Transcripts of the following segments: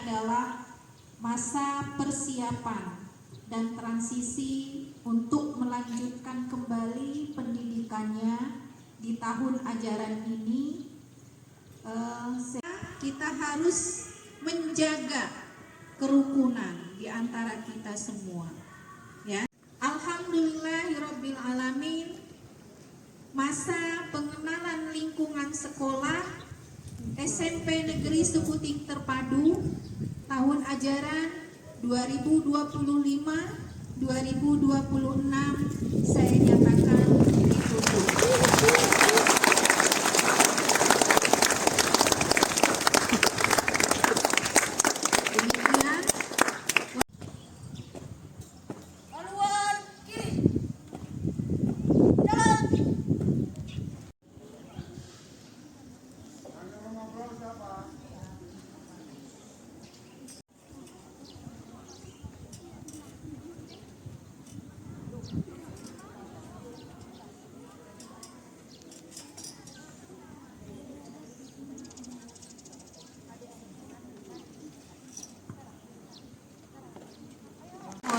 adalah masa persiapan dan transisi untuk melanjutkan kembali pendidikannya di tahun ajaran ini. Kita harus menjaga kerukunan di antara kita semua, ya. Alhamdulillahirabbil alamin. Masa pengenalan lingkungan sekolah SMP Negeri Sekuting Terpadu tahun ajaran 2025-2026 saya nyatakan ditutup.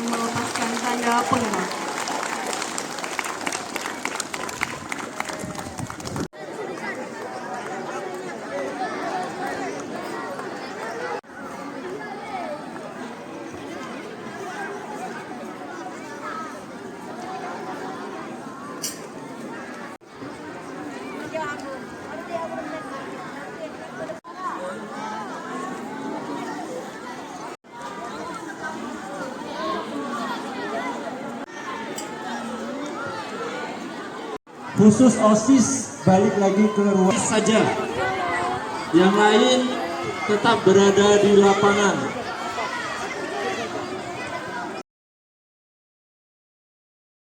Melepaskan tanda pengenal. Khusus OSIS balik lagi ke ruang saja, yang lain tetap berada di lapangan.